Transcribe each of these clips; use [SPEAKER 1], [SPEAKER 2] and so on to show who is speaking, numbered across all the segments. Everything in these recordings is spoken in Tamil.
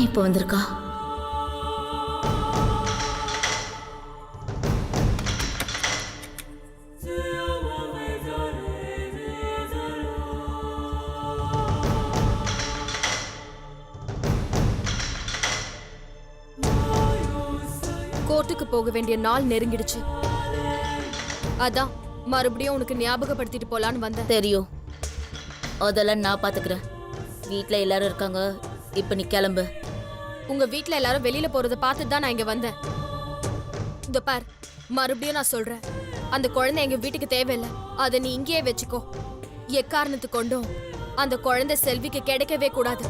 [SPEAKER 1] இப்ப வந்திருக்கா?
[SPEAKER 2] கோர்ட்டுக்கு போக வேண்டிய நாள் நெருங்கிடுச்சு. அதான் மறுபடியும் உனக்கு ஞாபகப்படுத்திட்டு போலான்னு வந்தேன்.
[SPEAKER 1] தெரியும், அதெல்லாம் நான் பாத்துக்கிறேன். வீட்ல எல்லாரும் இருக்காங்க, இப்ப நீ கிளம்பு.
[SPEAKER 2] உங்க வீட்ல எல்லாரும் வெளியில போறத பார்த்துட்டு தான் நான் இங்க வந்தேன். இந்த பார், மறுபடியும் நான் சொல்றேன், அந்த குழந்தை எங்க வீட்டுக்கு தேவையில்லை. அதை நீ இங்கேயே வச்சுக்கோ. எக்காரணத்து கொண்டும் அந்த குழந்தை செல்விக்கு கிடைக்கவே கூடாது.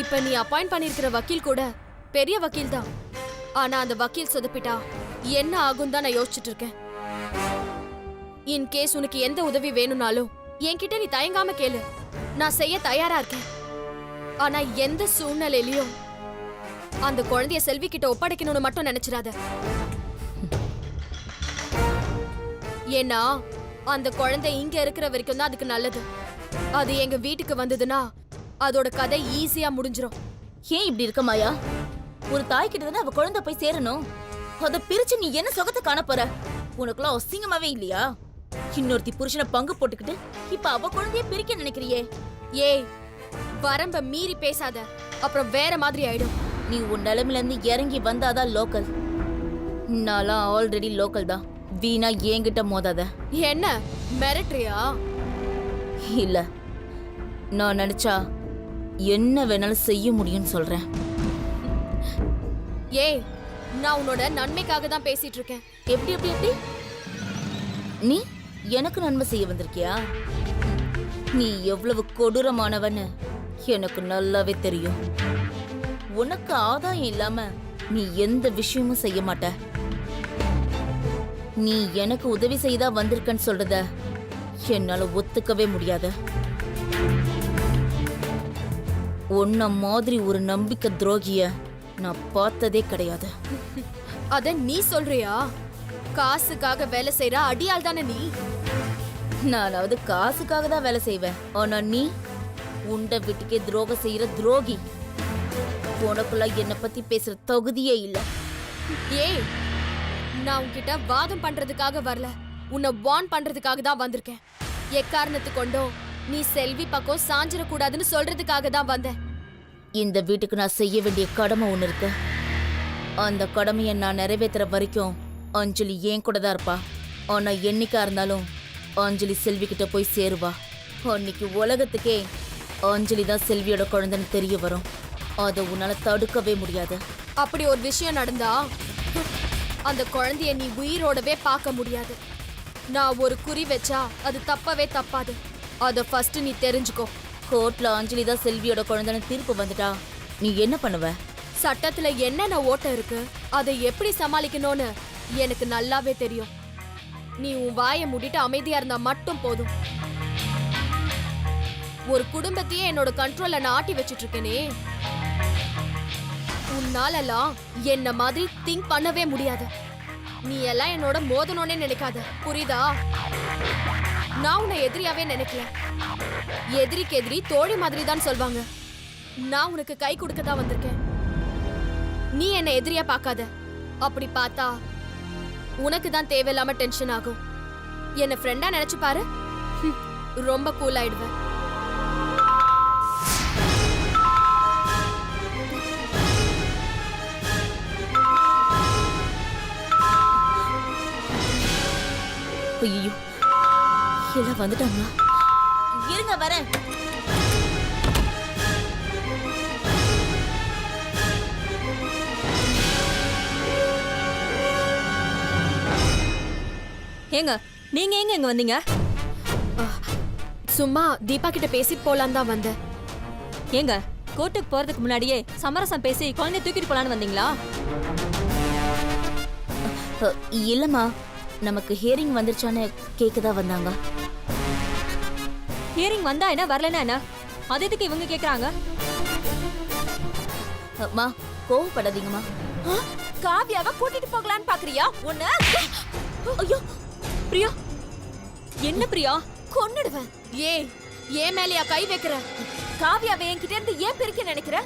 [SPEAKER 2] இப்ப நீ அப்பாயிண்ட் பண்ணிருக்கிற வக்கீல் கூட பெரிய வக்கீல் தான். ஆனா அந்த வக்கீல் சொதப்பிட்டா என்ன ஆகும் தான் நான் யோசிச்சுட்டு இருக்கேன். இன் கேஸ் உனக்கு எந்த உதவி வேணும்னாலும் என்கிட்ட நீ தயங்காம கேளு, நான் செய்ய தயாரா இருக்கேன். ஆனா எந்த சூழ்நிலையிலயும் அந்த குழந்தைய செல்வி கிட்ட ஒப்படைக்கணும்னு மட்டும் நினைச்சிடாத. ஏன்னா அந்த குழந்தை இங்க இருக்கிற வரைக்கும் தான் அதுக்கு நல்லது. அது எங்க வீட்டுக்கு வந்ததுன்னா அதோட கதை ஈஸியா முடிஞ்சிரும்.
[SPEAKER 1] ஏன் இப்படி இருக்க மாயா? ஒரு தாய் கிட்ட தானே அவ குழந்தை போய் சேரணும். அத பிரிச்சு நீ என்ன சுகத்தை காண போற? உனக்குலாம் அசிங்கமாவே இல்லையா? இன்னொருத்தி புருஷனை பங்கு போட்டுக்கிட்டு இப்ப அவ குழந்தைய பிரிக்க நினைக்கிறியே.
[SPEAKER 2] ஏய், வரம்ப மீறி பேசாத, அப்புறம் வேற மாதிரி ஆயிடும்.
[SPEAKER 1] நீ உன் நிலைமையில இருந்து இறங்கி வந்தாதான் லோக்கல். நான்லாம் ஆல்ரெடி லோக்கல் தான். வீணா என்கிட்ட மோதாத.
[SPEAKER 2] என்ன மிரட்டுறியா?
[SPEAKER 1] இல்ல, நான் நினைச்சா என்ன வேணாலும் செய்ய முடியும்னு சொல்றேன்.
[SPEAKER 2] ஏய், நான் உன்னோட நன்மைக்காக தான் பேசிட்டு இருக்கேன்.
[SPEAKER 1] எப்படி எப்படி எப்படி? நீ எனக்கு நன்மை செய்ய வந்திருக்கியா? நீ எவ்வளவு கொடூரமானவன்னு எனக்கு நல்லாவே தெரியும். உனக்கு ஆதாயம் இல்லாம நீ எந்த விஷயமும் செய்ய மாட்ட. நீ எனக்கு உதவி செய்தா வந்திருக்கன்னு சொல்றத என்னால ஒத்துக்கவே முடியாது. உன்ன மாதிரி ஒரு நம்பிக்கை துரோகிய நான் பார்த்ததே கிடையாது.
[SPEAKER 2] அத நீ சொல்றியா? காசுக்காக வேலை செய்யற அடியாள் தானே நீ.
[SPEAKER 1] நானாவது காசுக்காக தான் வேலை செய்வேன். ஆனா நீ உண்ட வீட்டுக்கே துரோகம் செய்யற துரோகி. உனக்குள்ள என்ன பத்தி பேசுற தகுதியே இல்ல.
[SPEAKER 2] ஏய், நான் உன்கிட்ட வாதம் பண்றதுக்காக வரல, உன்னை வார்ன் பண்றதுக்காக தான் வந்திருக்கேன். எக்காரணத்து கொண்டோ நீ செல்வி பக்கம் சாஞ்சிட கூடாதுன்னு சொல்றதுக்காக தான் வந்தேன்.
[SPEAKER 1] இந்த வீட்டுக்கு நான் செய்ய வேண்டிய கடமை ஒண்ணு இருக்கு. அந்த கடமையை நான் நிறைவேற்றுற வரைக்கும் அஞ்சலி ஏன் கூட தான் இருப்பா. ஆனா என்னைக்கா இருந்தாலும் அஞ்சலி செல்வி கிட்ட போய் சேருவா. அன்னைக்கு உலகத்துக்கே அஞ்சலி தான் செல்வியோட குழந்தைன்னு தெரிய வரும். அதை உன்னால தடுக்கவே முடியாது.
[SPEAKER 2] அப்படி ஒரு விஷயம் நடந்தா அந்த குழந்தைய நீ உயிரோடவே பார்க்க முடியாது. நான் ஒரு குறி வச்சா அது தப்பவே தப்பாது. அத ஃபர்ஸ்ட் நீ தெரிஞ்சுக்கோ.
[SPEAKER 1] கோர்ட்ல அஞ்சலி தான் செல்வியோட குழந்தைன்னு தீர்ப்பு வந்துட்டா நீ என்ன பண்ணுவ?
[SPEAKER 2] சட்டத்துல என்னென்ன ஓட்டம் இருக்கு, அதை எப்படி சமாளிக்கணும்னு எனக்கு நல்லாவே தெரியும். நீ உன் வாயை மூடிட்டு அமைதியா இருந்தா மட்டும் போதும். ஒரு குடும்பத்தையே என்னோட கண்ட்ரோல்ல நான் ஆட்டி வச்சிட்டு இருக்கேனே. உன்னாலலாம் என்ன மாதிரி திங்க் பண்ணவே முடியாது. நீ எல்லாம் என்னோட மோதணும்னே நினைக்காத, புரியுதா? நான் உன்னை எதிரியாவே நினைக்கல. எதிரிக்கு எதிரி தோழி மாதிரி தான் சொல்வாங்க. நான் உனக்கு கை கொடுக்க தான் வந்திருக்கேன். நீ என்ன எதிரியா பார்க்காத. அப்படி பார்த்தா உனக்கு தான் தேவையில்லாம டென்ஷன் ஆகும். என்ன ஃப்ரெண்டா நினைச்சு பாரு, ரொம்ப கூல் ஆயிடுவேன்.
[SPEAKER 1] ஐயோ, எல்லாம் வந்துட்டாங்களா? இருங்க வரேன்.
[SPEAKER 3] ஏங்க, நீங்க எங்க இங்க வந்தீங்க?
[SPEAKER 2] சும்மா தீபா கிட்ட பேசிட்டு போலான்னு தான் வந்தேன்.
[SPEAKER 3] ஏங்க, கோர்ட்டுக்கு போறதுக்கு முன்னாடியே சமரசம் பேசி குழந்தைய தூக்கிட்டு போலான்னு வந்தீங்களா?
[SPEAKER 1] இல்லம்மா, நமக்கு ஹியரிங் வந்துருச்சான்னு கேக்குதா வந்தாங்க.
[SPEAKER 3] ஹியரிங் வந்தா என்ன, வரலன்னா என்ன? அது எதுக்கு இவங்க கேக்குறாங்க?
[SPEAKER 1] அம்மா, கோவப்படாதீங்கம்மா.
[SPEAKER 2] காவியாவை கூட்டிட்டு போகலான்னு பாக்குறியா? உன்ன
[SPEAKER 1] ஐயோ
[SPEAKER 3] பிரியா, என்ன பிரியா?
[SPEAKER 2] கொன்னுடுவேன். ஏன் மேலையா கை வைக்கிற? காவியாவை என்கிட்ட இருந்து ஏன் பிரிக்க நினைக்கிற?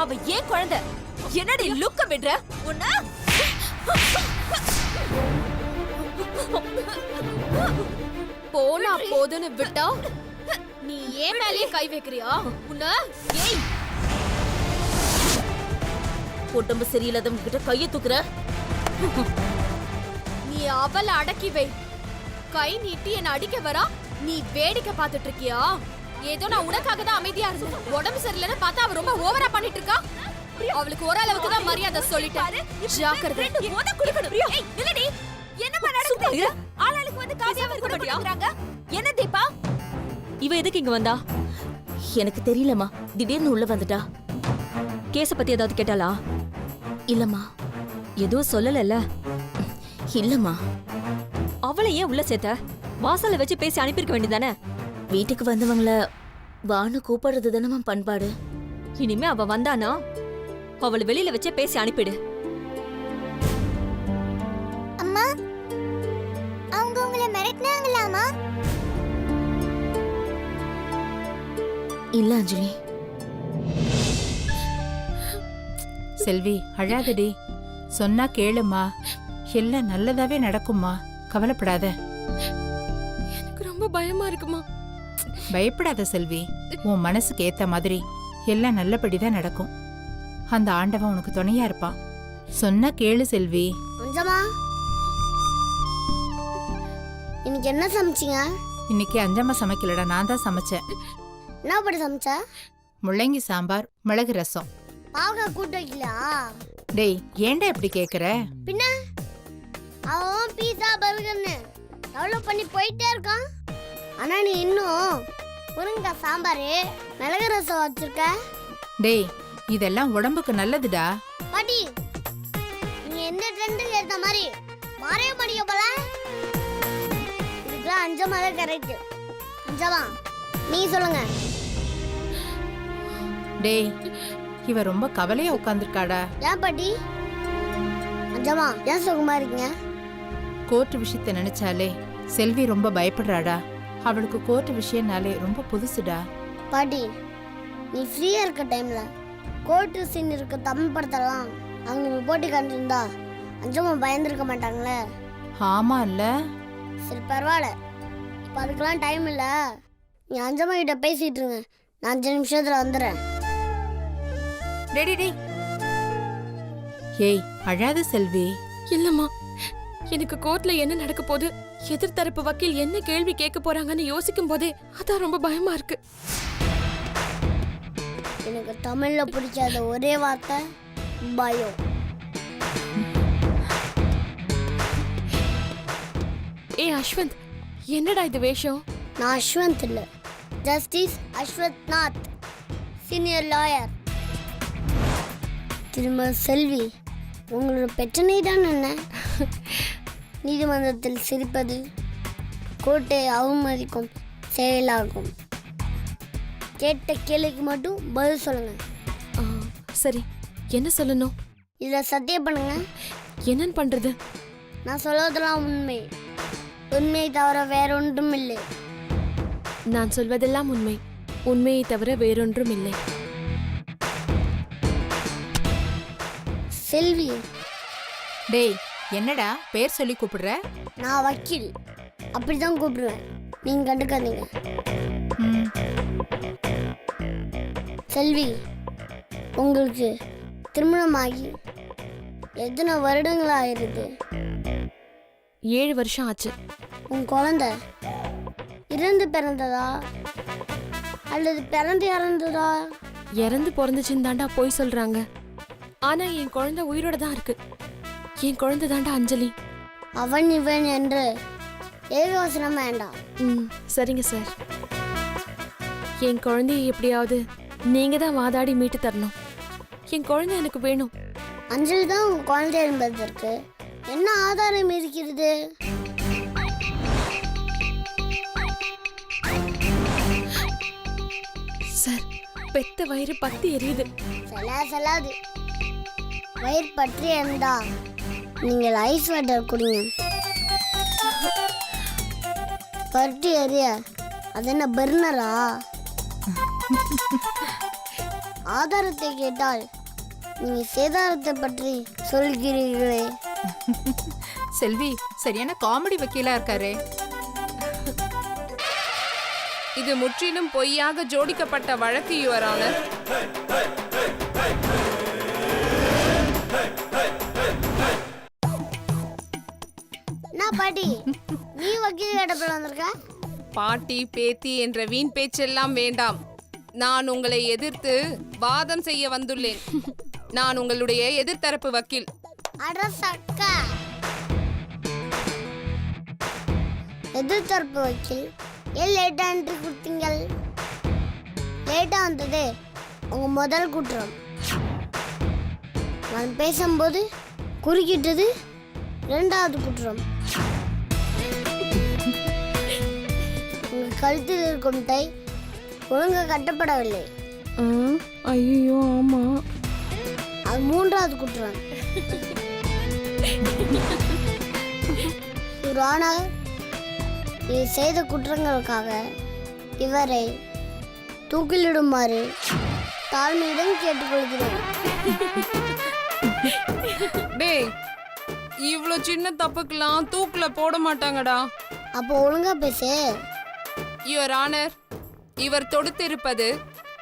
[SPEAKER 3] அவ ஏன் குழந்தை? என்னடி லுக்க விடுற உன்ன?
[SPEAKER 2] போனா போதுன்னு விட்டா நீ ஏன் மேலேயே கை வைக்கிறியா? உன்ன
[SPEAKER 1] ஏய், உடம்பு சரியில்லாதவங்க கிட்ட கைய தூக்குற.
[SPEAKER 2] நீ அவளை அடக்கி வை. கை நீட்டி என்ன அடிக்க வரா, நீ வேடிக்கை பார்த்துட்டு இருக்கியா? ஏதோ நான் உனக்காக தான் அமைதியா இருந்தேன். உடம்பு சரியில்லைன்னு பார்த்தா அவ ரொம்ப ஓவரா பண்ணிட்டு இருக்கா. அவளுக்கு ஓரளவுக்கு தான் மரியாதை சொல்லிட்டாரு. ஜாக்கிரதை.
[SPEAKER 3] என்னமா நடக்குது? ஆளாளுக்கு வந்து காவியாவை கூட பண்ணிக்கிறாங்க. என்ன தீபா? இவ எதுக்கு இங்க வந்தா?
[SPEAKER 1] எனக்கு தெரியலம்மா, திடீர்னு உள்ள வந்துட்டா.
[SPEAKER 3] கேஸ பத்தி ஏதாவது கேட்டாளா?
[SPEAKER 1] இல்லம்மா.
[SPEAKER 3] எதுவும் சொல்லல.
[SPEAKER 1] இல்லம்மா,
[SPEAKER 3] அவளை ஏன் உள்ள சேர்த்த? வாசல்ல வச்சு பேசி அனுப்பியிருக்க வேண்டியதானே?
[SPEAKER 1] வீட்டுக்கு வந்தவங்கள வான்னு கூப்பிடுறது தானம்மா பண்பாடு.
[SPEAKER 3] இனிமே அவ வந்தானா அவளை வெளியில வச்சே பேசி அனுப்பிடு.
[SPEAKER 4] அம்மா, அவங்க உங்களை மிரட்டினாங்களாமா?
[SPEAKER 1] இல்ல அஞ்சலி.
[SPEAKER 5] செல்வி, அழாதடி. சொன்னா கேளுமா, எல்லாம் நல்லதாவே நடக்கும்மா. கவலைப்படாத.
[SPEAKER 2] எனக்கு ரொம்ப பயமா இருக்குமா.
[SPEAKER 5] பயப்படாத செல்வி. உன் மனசுக்கு ஏத்த மாதிரி எல்லாம் நல்லபடிதான் நடக்கும். அந்த ஆண்டவன் உனக்கு துணையா இருப்பான். சொன்னா கேளு செல்வி.
[SPEAKER 4] அஞ்சம்மா, இன்னைக்கு என்ன சமைச்சீங்க?
[SPEAKER 5] இன்னைக்கு அஞ்சம்மா சமைக்கலடா, நான் தான் சமைச்சேன்.
[SPEAKER 4] என்ன படி சமைச்ச?
[SPEAKER 5] முள்ளங்கி சாம்பார், மிளகு ரசம்.
[SPEAKER 4] பாவக்காய் கூட்டு வைக்கலையா?
[SPEAKER 5] டேய், ஏன்டா இப்படி கேக்குற?
[SPEAKER 4] பின்ன அவன் பீஸா பர்கர்னு டெவலப் பண்ணி போயிட்டே இருக்கான். ஆனா நீ இன்னும் முருங்கைக்காய் சாம்பார், மிளகு ரசம் வச்சிருக்க.
[SPEAKER 5] டேய், இதெல்லாம் உடம்புக்கு நல்லதுடா.
[SPEAKER 4] பாட்டி, நீ எந்த ட்ரெண்டுக்கு ஏத்த மாதிரி மாறவே மாட்டீங்க போல. இதுக்கெல்லாம் அஞ்சம்மா தான் கரெக்ட். அஞ்சம்மா, நீ சொல்லுங்க.
[SPEAKER 5] டேய், இவ ரொம்ப கவலையா உட்கார்ந்திருக்காடா.
[SPEAKER 4] ஏன் பாட்டி? அஞ்சம்மா, ஏன் சுகமா இருக்கீங்க?
[SPEAKER 5] கோர்ட் விஷயத்தை நினைச்சாலே செல்வி ரொம்ப பயப்படுறாடா. அவளுக்கு கோர்ட் விஷயம்னாலே ரொம்ப புதுசுடா.
[SPEAKER 4] பாட்டி, நீ ஃப்ரீயா இருக்க டைம்ல கோர்ட்டு சீன் இருக்க தமிழ் படத்தெல்லாம் அவங்க போட்டி காண்டிருந்தா அஞ்சம்மா பயந்துருக்க மாட்டாங்களே.
[SPEAKER 5] ஆமா இல்ல?
[SPEAKER 4] சரி, பரவாயில்ல. இப்போ அதுக்கெல்லாம் டைம் இல்லை. நீ அஞ்சம்மா கிட்ட பேசிட்டு இருங்க, நான் 5 நிமிஷத்துல வந்துடுறேன்.
[SPEAKER 5] டேடி டேய். ஏய், அழாத செல்வி.
[SPEAKER 2] இல்லம்மா, எனக்கு கோர்ட்ல என்ன நடக்க போகுது, எதிர்த்தரப்பு வக்கீல் என்ன கேள்வி கேட்க போறாங்கன்னு யோசிக்கும் போதே அதான் ரொம்ப பயமா இருக்கு.
[SPEAKER 4] எனக்கு தமிழ்ல பிடிக்காத ஒரே வார்த்தை பயம்.
[SPEAKER 2] அஸ்வந்த், என்னடா இது வேஷம்?
[SPEAKER 4] நான் அஸ்வந்த் இல்லை, justice Ashwanth Nath, senior lawyer. திரும்ப செல்வி, உங்களோட பிரச்சனை தான் என்ன? நீதிமன்றத்தில் சிரிப்பது கோர்ட்டை அவமதிக்கும் செயலாகும். கேட்ட கேள்விக்கு மட்டும் பதில் சொல்லுங்க.
[SPEAKER 2] சரி, என்ன சொல்லணும்?
[SPEAKER 4] இதில் சத்தியம் பண்ணுங்க.
[SPEAKER 2] என்னன்னு பண்றது?
[SPEAKER 4] நான் சொல்வதெல்லாம் உண்மை, உண்மையை தவிர வேற ஒன்றும் இல்லை.
[SPEAKER 2] நான் சொல்வதெல்லாம் உண்மை, உண்மையை தவிர வேறொன்றும் இல்லை.
[SPEAKER 4] செல்வி.
[SPEAKER 5] டேய், என்னடா பேர் சொல்லி கூப்பிடுற?
[SPEAKER 4] நான் வக்கீல், அப்படிதான் கூப்பிடுவேன், நீங்க கண்டுக்காதீங்க.
[SPEAKER 5] ம்,
[SPEAKER 4] செல்வி, உங்களுக்கு திருமணமாகி எத்தனை வருடங்கள் ஆயிருது?
[SPEAKER 2] 7 வருஷம் ஆச்சு.
[SPEAKER 4] உன் குழந்தை இறந்து பிறந்ததா அல்லது பிறந்து இறந்ததா?
[SPEAKER 2] இறந்து பிறந்துச்சுன்னு தாண்டா போய் சொல்றாங்க. ஆனா என் குழந்தை உயிரோட தான் இருக்கு. என் குழந்தை தாண்டா அஞ்சலி.
[SPEAKER 4] அவன் இவன் என்று ஏகவசனம் வேண்டாம்.
[SPEAKER 2] சரிங்க சார். என் குழந்தைய எப்படியாவது நீங்க தான் வாதாடி மீட்டு தரணும். என் குழந்தை எனக்கு வேணும்.
[SPEAKER 4] அஞ்சலி தான் உங்க குழந்தை என்பதற்கு என்ன ஆதாரம் இருக்கிறது?
[SPEAKER 2] சார், பெத்த வயிறு பத்தி எரியுது.
[SPEAKER 4] செல்லாது. வயிறு பற்றி இருந்தா நீங்கள் ஐஸ் வாட்டர் குடிங்க. பருட்டி எரிய அது என்ன பர்னரா? ஆதாரத்தை கேட்டால் நீங்க சேதாரத்தை பற்றி சொல்கிறீர்களே.
[SPEAKER 5] செல்வி சரியான காமெடி வக்கீலா இருக்காரே.
[SPEAKER 6] இது முற்றிலும் பொய்யாக ஜோடிக்கப்பட்ட வழக்கு யுவர் ஆனர்.
[SPEAKER 4] நான் பாட்டி, நீ வக்கீல் கேட்டப்பில் வந்திருக்க?
[SPEAKER 6] பாட்டி பேத்தி என்ற வீண் பேச்செல்லாம் வேண்டாம். நான் உங்களை எதிர்த்து வாதம் செய்ய வந்துள்ளேன். நான் உங்களுடைய எதிர்த்தரப்பு வக்கீல்.
[SPEAKER 4] அட சக்கா, எதிர்த்தரப்பு வக்கீல் ஏன் லேட்டா என்ட்ரி கொடுத்தீங்கள்? லேட்டா வந்தது உங்க முதல் குற்றம். நான் பேசும்போது குறுக்கிட்டது இரண்டாவது குற்றம். உங்க கழுத்தில் இருக்கும் டை ஒழுங்கா கட்டப்படவில்லை.
[SPEAKER 6] ஐயோ ஆமா.
[SPEAKER 4] அது மூன்றாவது குற்றம். நீ செய்த குற்றங்களுக்காக இவரை தூக்கிலிடுமாறு தாழ்மையுடன் கேட்டுக்கொள்கிறேன்.
[SPEAKER 6] டேய், இவ்ளோ சின்ன தப்புக்கெல்லாம் தூக்குல போட மாட்டாங்கடா.
[SPEAKER 4] அப்போ ஒழுங்கா பேசு.
[SPEAKER 6] யுவர் ஆனர், இவர் தொடுத்திருப்பது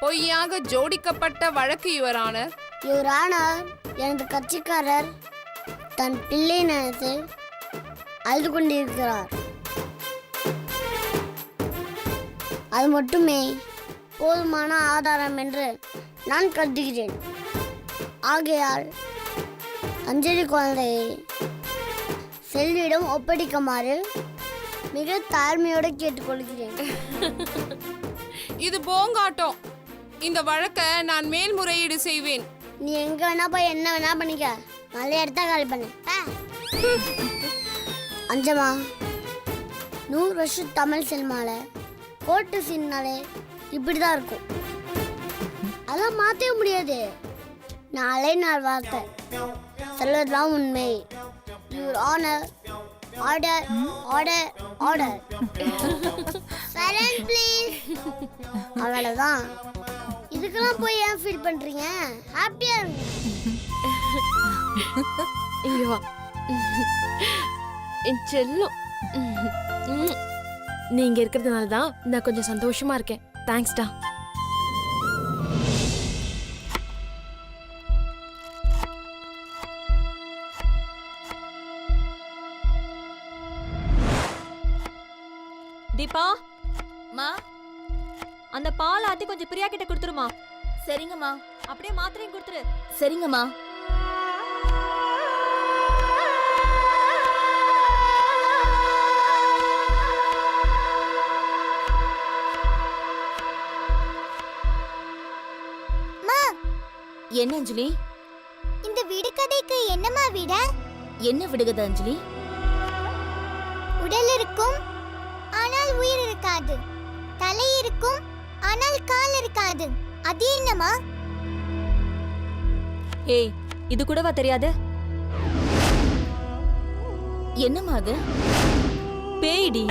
[SPEAKER 6] பொய்யாக ஜோடிக்கப்பட்ட வழக்கு யுவர் ஆனர்.
[SPEAKER 4] இவர் ஆனார் எனது கட்சிக்காரர் தன் பிள்ளை நினைத்து அழுது கொண்டிருக்கிறார். அது மட்டுமே போதுமான ஆதாரம் என்று நான் கருதுகிறேன். ஆகையால் அஞ்சலி குழந்தையை செல்வியிடம் ஒப்படைக்குமாறு மிக தாழ்மையோடு கேட்டுக்கொள்கிறேன்.
[SPEAKER 6] இது போங்காட்டம். இந்த வழக்கை நான் மேல்முறையீடு செய்வேன்.
[SPEAKER 4] நீ எங்க வேணா போய் என்ன வேணா பண்ணிக்க. நல்ல இடத்த காலி பண்ணு. அஞ்சமா, 100 வருஷம் தமிழ் சினிமால கோட்டு சீன்னாலே இப்படிதான் இருக்கும். அதெல்லாம் மாற்றவே முடியாது. நாளே நாள் வார்த்தை சொல்வதுதான் உண்மை. Your honour, order order order. Silent please. அவ்வளவுதான். இதுக்கெல்லாம் போய் ஏன் ஃபீல் பண்றீங்க? ஹாப்பியா இருங்க.
[SPEAKER 2] இங்க வா என் செல்லம். நீங்க இருக்கிறதுனால தான் நான் கொஞ்சம் சந்தோஷமா இருக்கேன். தேங்க்ஸ்டா.
[SPEAKER 3] தீபா,
[SPEAKER 1] மா,
[SPEAKER 3] அந்த பால் ஆத்தி கொஞ்சம் பிரியா கிட்ட கொடுத்துருமா.
[SPEAKER 1] சரிங்கம்மா.
[SPEAKER 3] அப்படியே மாத்திரையும் கொடுத்துரு.
[SPEAKER 1] சரிங்கம்மா. என்ன அஞ்சலி?
[SPEAKER 4] இந்த விடுகதைக்கு என்னமா விட?
[SPEAKER 1] என்ன விடுகதை அஞ்சலி?
[SPEAKER 4] உடல் இருக்கும் ஆனால் உயிர் இருக்காது. தலை இருக்கும் ஆனால் கால் இருக்காது. அது என்னமா?
[SPEAKER 3] ஏய், இது கூடவா தெரியாது?
[SPEAKER 1] என்னம்மா அது?
[SPEAKER 3] பேய்டி.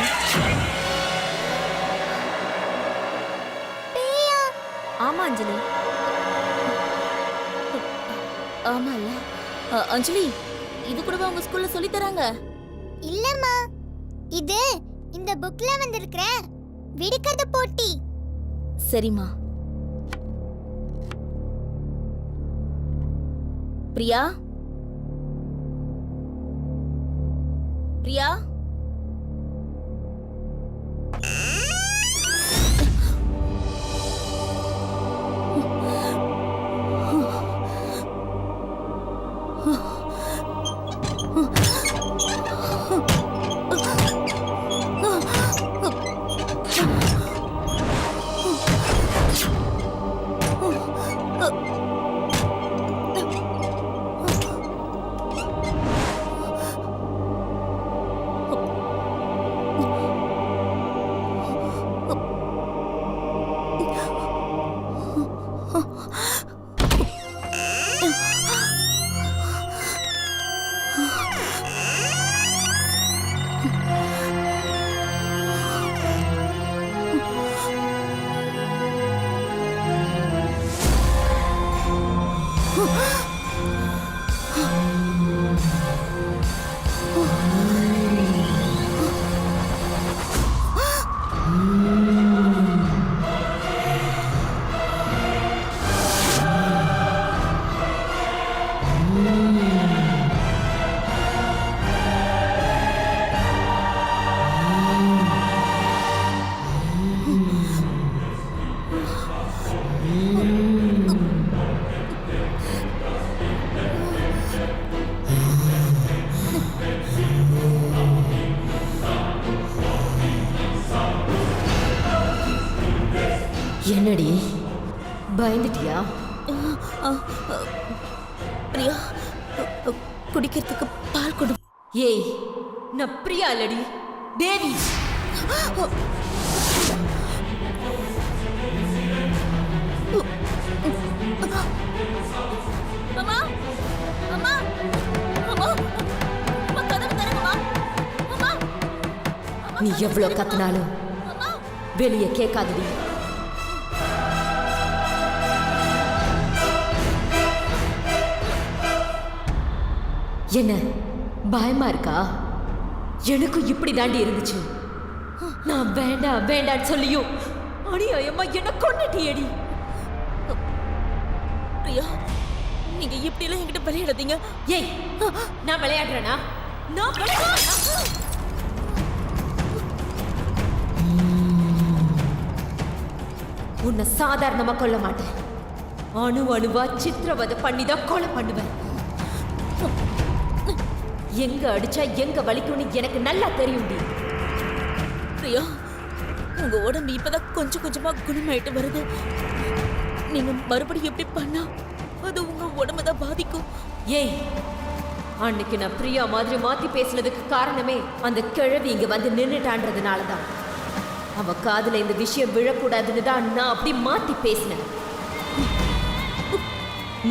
[SPEAKER 3] ஆமா அஞ்சலி.
[SPEAKER 1] ஆமால. அஞ்சலி, இது கூடவா உங்க ஸ்கூல்ல சொல்லி தராங்க?
[SPEAKER 4] இல்லம்மா, இது இந்த புக்ல வந்திருக்கிற விடுகதை போட்டி.
[SPEAKER 1] சரிம்மா. பிரியா, பிரியா,
[SPEAKER 3] என்னடி பயந்துட்டியா?
[SPEAKER 1] பிரியா குடிக்கிறதுக்கு பால் கொடு.
[SPEAKER 3] ஏய், நான் பிரியா இல்லடி, தேவி.
[SPEAKER 1] அம்மா அம்மா அம்மா அம்மா கதவு தரங்கம்மா. அம்மா
[SPEAKER 3] நீ எவ்வளவு கத்துனாலும் வெளியே கேட்காதடி. என்ன பயமா இருக்கா? எனக்கும் இப்படி தாண்டி இருந்துச்சு. நான் வேண்டாம் வேண்டான்னு சொல்லியும் அநியாயமா என்ன கொன்னுட்டியடி.
[SPEAKER 1] பிரியா நீங்க இப்படி எல்லாம் என்கிட்ட விளையாடாதீங்க.
[SPEAKER 3] ஏய், நான் விளையாடுறேனா? நான் விளையாடுறேனா? உன்னை சாதாரணமா கொல்ல மாட்டேன். அணுவா சித்திரவதை பண்ணிதான் கொலை பண்ணுவேன். எங்க அடிச்சா எங்க வலிக்கும்னு எனக்கு நல்லா தெரியும்டி.
[SPEAKER 1] பிரியா உங்க உடம்பு இப்பதான் கொஞ்சம் கொஞ்சமா குணமாயிட்டு வருது. நீங்க மறுபடியும் எப்படி பண்ணா அது உங்க உடம்பு தான் பாதிக்கும்.
[SPEAKER 3] ஏய், அன்னைக்கு நான் பிரியா மாதிரி மாத்தி பேசினதுக்கு காரணமே அந்த கிழவி இங்க வந்து நின்னுட்டான்றதுனாலதான். அவ காதுல இந்த விஷயம் விழக்கூடாதுன்னு தான் நான் அப்படி மாத்தி பேசினேன்.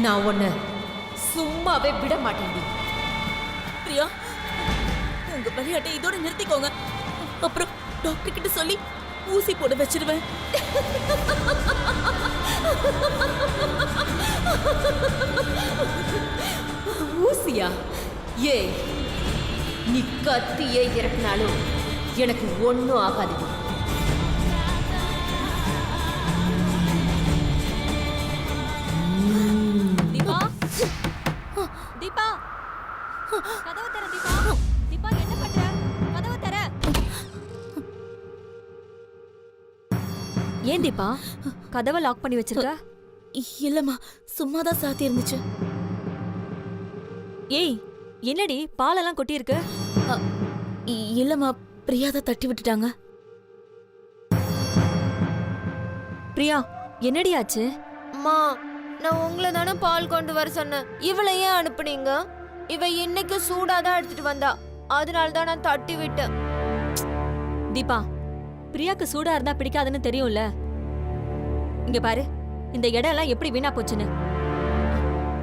[SPEAKER 3] நான் உன்னை சும்மாவே விட மாட்டேன்டி.
[SPEAKER 1] பிரியா உங்க விளையாட்டை இதோட நிறுத்திக்கோங்க. அப்புறம் டாக்டர் கிட்ட சொல்லி ஊசி போட வச்சிருவேன்.
[SPEAKER 3] ஊசியா? ஏய், நீ கத்தியே இறக்குனாலும் எனக்கு ஒன்னும் ஆகாது.
[SPEAKER 2] தீபா தீபா கதவு தர. தீபா தீபா என்ன பண்ற? கதவு தர. ஏன் தீபா கதவை லாக் பண்ணி வச்சிருக்க?
[SPEAKER 1] இல்லம்மா சும்மாதான் சாத்தி இருந்துச்சு.
[SPEAKER 2] ஏய் என்னடி பாலெல்லாம் கொட்டி இருக்கு?
[SPEAKER 1] இல்லம்மா பிரியா தான் தட்டி விட்டுட்டாங்க.
[SPEAKER 2] பிரியா என்னடி ஆச்சு?
[SPEAKER 7] அம்மா, நான் உங்களை தானே பால் கொண்டு வர சொன்னேன். இவளை ஏன் அனுப்புனீங்க? இவ இன்னைக்கு சூடாதான் எடுத்துட்டு வந்தா, அதனால தான் நான் தட்டி விட்டேன்.
[SPEAKER 2] தீபா பிரியாக்கு சூடா இருந்தா பிடிக்காதுன்னு தெரியும்ல. இங்க பாரு, இந்த இடம் எல்லாம் எப்படி வீணா போச்சுன்னு.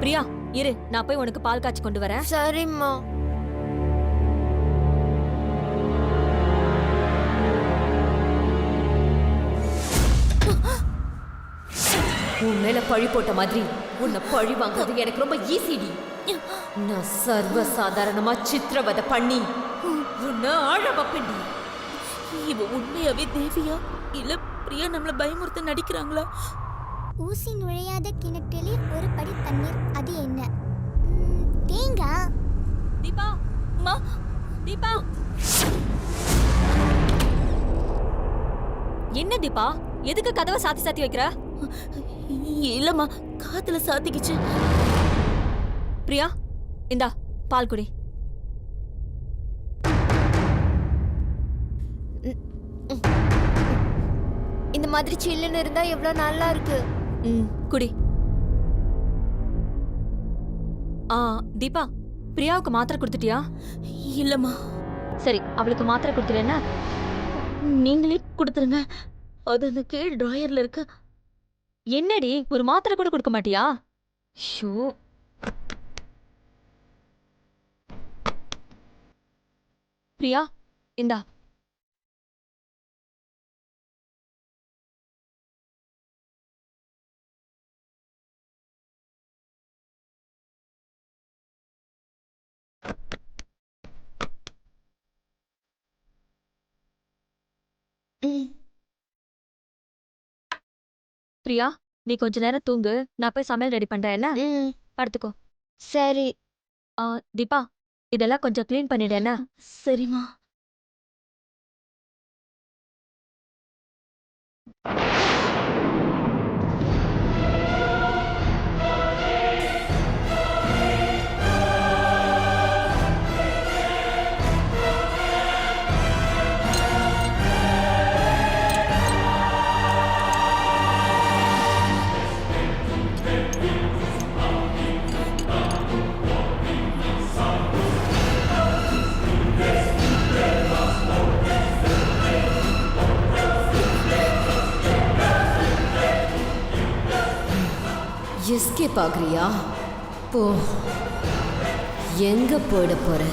[SPEAKER 2] பிரியா இரு, நான் போய் உனக்கு பால் காய்ச்சி கொண்டு வரேன்.
[SPEAKER 7] சரிம்மா.
[SPEAKER 3] உன் மேல பழி போட்ட மாதிரி உன்னை பழி வாங்குறது எனக்கு ரொம்ப ஈஸிடி. நான் சர்வ சாதாரணமா சித்திரவதை பண்ணி உன்னை ஆழ வைப்பேன்டி.
[SPEAKER 1] இவ உண்மையாவே தேவியா இல்ல பிரியா நம்மள பயமுறுத்த நடிக்கிறாங்களா?
[SPEAKER 4] ஊசி நுழையாத கிணற்றில் ஒரு படி தண்ணீர், அது என்ன? தேங்காய்.
[SPEAKER 2] தீபா
[SPEAKER 1] அம்மா
[SPEAKER 2] தீபா என்ன தீபா, எதுக்கு கதவை சாத்தி சாத்தி வைக்கிற?
[SPEAKER 1] இல்லம்மா காத்துல சாத்திக்கிச்சு.
[SPEAKER 2] பிரியா இந்தா பால் குடி.
[SPEAKER 7] இந்த மாதிரி சில்லுன்னு இருந்தா எவ்வளவு நல்லா இருக்கு.
[SPEAKER 2] குடி. தீபா பிரியாவுக்கு மாத்திரை கொடுத்துட்டியா?
[SPEAKER 1] இல்லம்மா
[SPEAKER 2] சரி, அவளுக்கு மாத்திரை கொடுத்துட்டேன்னா
[SPEAKER 1] நீங்களே கொடுத்துருங்க. அது அந்த கீழ் டிராயர்ல இருக்கு.
[SPEAKER 2] என்னடி ஒரு மாத்திரை கூட கொடுக்க மாட்டியா? ஷோ. பிரியா இந்தா. பிரியா நீ கொஞ்ச நேரம் தூங்கு, நான் போய் சமையல் ரெடி பண்றேன். என்ன படுத்துக்கோ.
[SPEAKER 7] சரி.
[SPEAKER 2] தீபா இதெல்லாம் கொஞ்சம் க்ளீன் பண்ணிடு. என்ன?
[SPEAKER 1] சரிம்மா.
[SPEAKER 3] எஸ்கேப் ஆகுறியா? போ. எங்க போயிட போற?